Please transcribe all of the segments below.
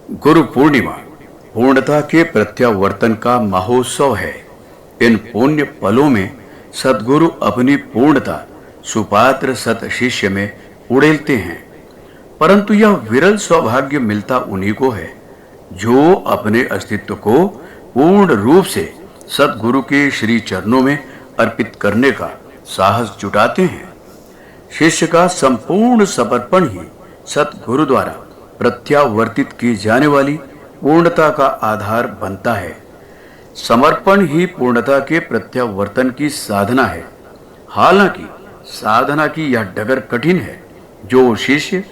गुरु पूर्णिमा पूर्णता के प्रत्यावर्तन का महोत्सव है। इन पुण्य पलों में सद्गुरु अपनी पूर्णता सुपात्र सत शिष्य में उड़ेलते हैं। परंतु यह विरल सौभाग्य मिलता उन्हीं को है जो अपने अस्तित्व को पूर्ण रूप से सद्गुरु के श्री चरणों में अर्पित करने का साहस जुटाते हैं। शिष्य का संपूर्ण समर्पण ही सद्गुरु द्वारा प्रत्यावर्तित की जाने वाली पूर्णता का आधार बनता है। समर्पण ही पूर्णता के प्रत्यावर्तन की साधना है। हालांकि साधना की यह डगर कठिन है। जो शिष्य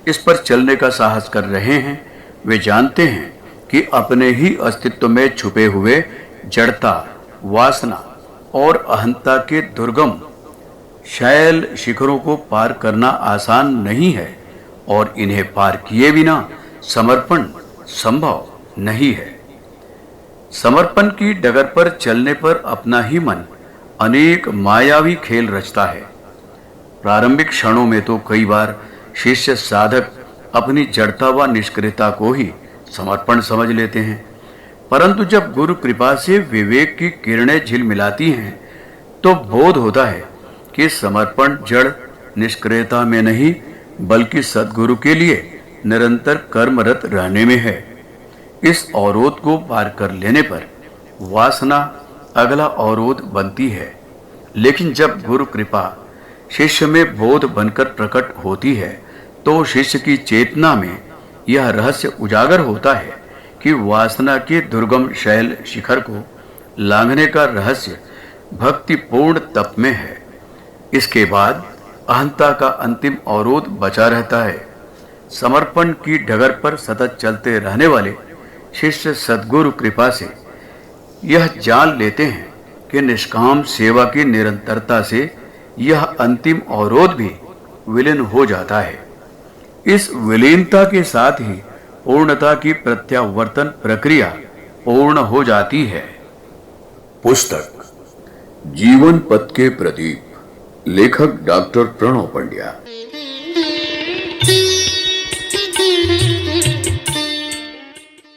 इस पर चलने का साहस कर रहे हैं वे जानते हैं कि अपने ही अस्तित्व में छुपे हुए जड़ता, वासना और अहंता के दुर्गम शैल शिखरों को पार करना आसान नहीं है और इन्हें पार किए बिना समर्पण संभव नहीं है। समर्पण की डगर पर चलने पर अपना ही मन अनेक मायावी खेल रचता है। प्रारंभिक क्षणों में तो कई बार शिष्य साधक अपनी जड़ता व निष्क्रियता को ही समर्पण समझ लेते हैं, परंतु जब गुरु कृपा से विवेक की किरणें झिलमिलाती हैं तो बोध होता है कि समर्पण जड़ निष्क्रियता में नहीं बल्कि सद्गुरु के लिए निरंतर कर्मरत रहने में है। इस अवरोध को पार कर लेने पर वासना अगला अवरोध बनती है, लेकिन जब गुरु कृपा शिष्य में बोध बनकर प्रकट होती है तो शिष्य की चेतना में यह रहस्य उजागर होता है कि वासना के दुर्गम शैल शिखर को लांघने का रहस्य भक्तिपूर्ण तप में है। इसके बाद अहंता का अंतिम अवरोध बचा रहता है। समर्पण की डगर पर सतत चलते रहने वाले शिष्य सद्गुरु कृपा से यह जान लेते हैं कि निष्काम सेवा की निरंतरता से यह अंतिम अवरोध भी विलीन हो जाता है। इस विलीनता के साथ ही पूर्णता की प्रत्यावर्तन प्रक्रिया पूर्ण हो जाती है। पुस्तक जीवन पथ के प्रदीप, लेखक डॉक्टर प्रणव पंड्या।